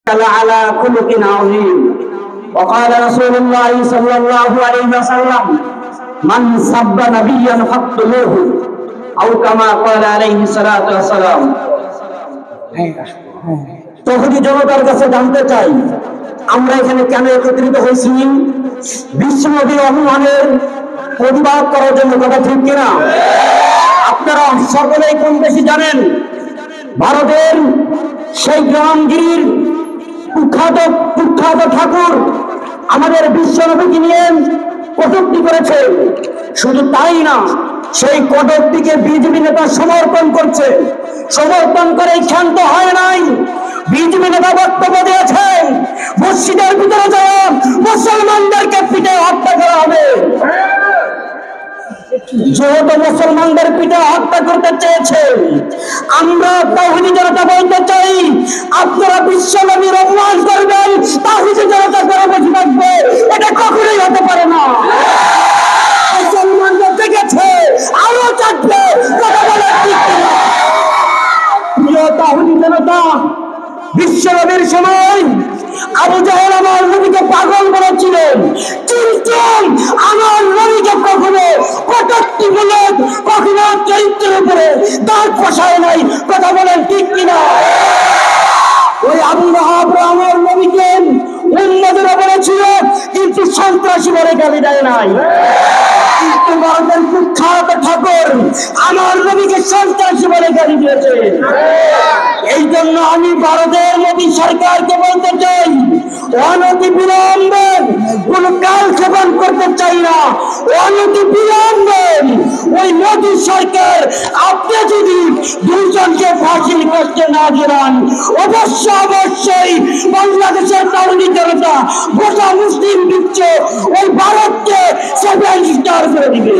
على خلق عظيم. وقال رسول الله صلى الله عليه وسلم من سب نبيا فاقتلوه أو كما قال عليه الصلاة والسلام. তৌহিদি জনতার কাছে জানতে চাই, আমরা এখানে কেন একত্রিত হয়েছি? বিশ্বনবীর অপমানের প্রতিবাদ করার জন্য, কথা ঠিক কিনা? আপনারা সকলেই কম বেশি জানেন, ভারতের সেই গ্রামগিরির কুখ্যাত ঠাকুর আমাদের বিশ্বনবীকে নিয়ে কটূক্তি করেছে। শুধু তাই না, সেই কটূক্তিকে বিজেপি নেতা সমর্থন করছে। সমর্থন করে ক্ষান্ত হয় নাই, বিজেপি নেতা বক্তব্য দিয়েছেন মসজিদের ভিতরে যাওয়া মুসলমানদেরকে পিঠে হত্যা করা হবে। যেহেতু মুসলমানদের পিঠে হত্যা করতে চেয়েছে, আমরা তাওহীদি জনতা বলতে চাই, আপনারা বিশ্বনবীর অপমান করবেন, তাওহীদি জনতা করে বসে থাকবে, এটা কখনোই হতে পারে না। মুসলমানদের দেখেছে আরো চাটবে, কথা বলে ঠিক না? প্রিয় তাওহীদি জনতা, বিশ্বনবীর সময় আবু জাহেল আমার নবীকে পাগল বলেছিলেন, কিন্তু আমার নবীকে কখনো কটূক্তি বলে, কখনো চরিত্রের উপরে দাগ বসায় নাই, কথা বলেন ঠিক কিনা? ওই আবু লাহাব আমার নবীকে উন্মোদনা বলেছিল, কিন্তু সন্ত্রাসী বলে গালি দেয় নাই। কিন্তু ভারতের কুখ্যাত ঠাকুর আমার নবীকে সন্ত্রাসী বলে গালি দিয়েছে। এই জন্য আমি ভারতের মোদী সরকারকে বলতে চাই, অনতি বিলম্বে কোন কালক্ষেপণ করতে চাই না, অনতি বিলম্বে ওই মোদী সরকার আপনি যদি দুজনকে ফাঁসির কষ্টে না জড়ান, অবশ্যই বাংলাদেশের তাওহীদি জনতা গোটা মুসলিম বিশ্ব ওই ভারতকে 7 স্টার করে দিবে।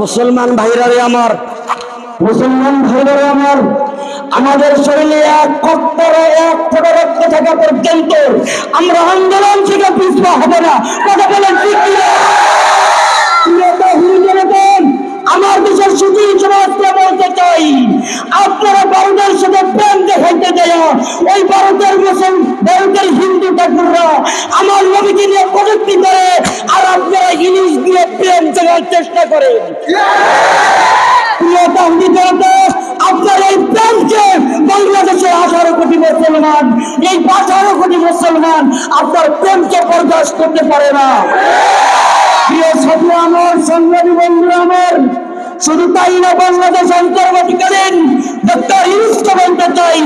মুসলমান ভাইরারে আমার, আমাদের শরীরে এক ফোঁটা রক্ত থাকা পর্যন্ত আমরা আন্দোলন থেকে পিছপা হবে না, কথা বলেন ঠিক কিনা? আমার দেশের সুধী সমাজকে বলতে চাই, আপনারা ভারতের সাথে প্রেম দেখাইতে যায়, ওই ভারতের হিন্দু ঠাকুররা আমার নবীকে নিয়ে কটূক্তি করে, আর আপনারা ইলিশ দিয়ে প্রেম দেখার চেষ্টা করেন। আপনার এই প্রেমকে বাংলাদেশের 18 কোটি মুসলমান, এই 18 কোটি মুসলমান আপনার প্রেমকে বরদাস্ত করতে পারে না। প্রিয় ছাত্র আমার, সংগ্রামী বন্ধুরা আমার, শুধু তাই না, বাংলাদেশ অন্তর্বর্তীকালীন ডক্টর ইউনূসকে বলতে চাই,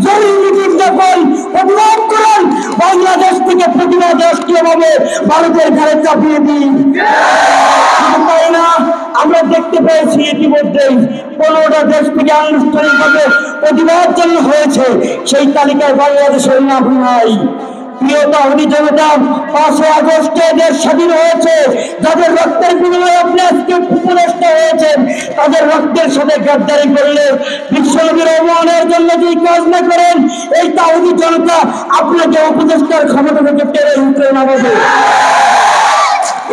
জরুরি যখন প্রতিবাদ করেন, বাংলাদেশ থেকে প্রতিবাদ রাষ্ট্রীয়ভাবে ভারতের ঘাড়ে চাপিয়ে দিন। শুধু তাই না, আমরা দেখতে পেয়েছি ইতিমধ্যেই 15টা দেশ থেকে আনুষ্ঠানিকভাবে প্রতিবাদ জানানো হয়েছে, সেই তালিকায় বাংলাদেশের নাম নাই। প্রিয় তাওহীদি জনতা, 5 আগস্টে দেশ স্বাধীন হয়েছে, যাদের রক্তের বিনিময়ে আপনি আজকে উপদেষ্টা হয়েছেন, তাদের রক্তের সাথে গাদ্দারি করলে, বিশ্বনবীর অপমানের জন্য যদি কাজ না করেন, এই তাওহীদি জনতা আপনাকে উপদেষ্টার ক্ষমতা থেকে টেনে উঠে নামাবে।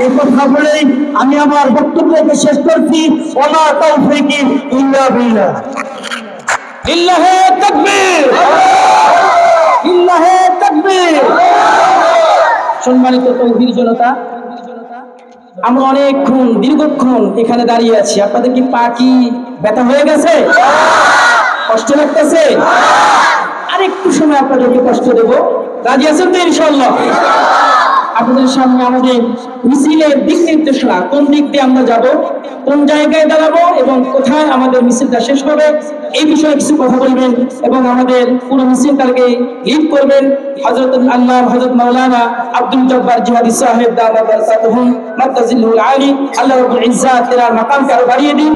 এই কথা বলেই আমি আমার বক্তব্যকে শেষ করছি। ওয়া তাওফীকি ইল্লা বিল্লাহ। ইল্লাহে তাকবীর, ইল্লাহে তাকবীর। সম্মানিত তাওহীদি জনতা, আমরা অনেকক্ষণ দীর্ঘক্ষণ এখানে দাঁড়িয়ে আছি। আপনাদের কি পা কি ব্যথা হয়ে গেছে? কষ্ট লাগতেছে? আরেকটু সময় আপনাদেরকে কষ্ট দেব, রাজি আছেন তো ইনশাআল্লাহ? আপনাদের সামনে আমাদের মিছিলের দিক নির্দেশনা, কোন দিক দিয়ে আমরা যাব, কোন জায়গায় দাঁড়াবো এবং কোথায় আমাদের মিছিলটা শেষ হবে, এই বিষয়ে কিছু কথা বলবেন এবং আমাদের পুরো মিছিলটাকে লিড করবেন হযরত মাওলানা আব্দুল জব্বার জিহাদি সাহেব দামাত বারকাতুহুম মাতাজিলুল আলী। আল্লাহ রাব্বুল ইজ্জাত এর মাকামকে আরো বাড়িয়ে দিন।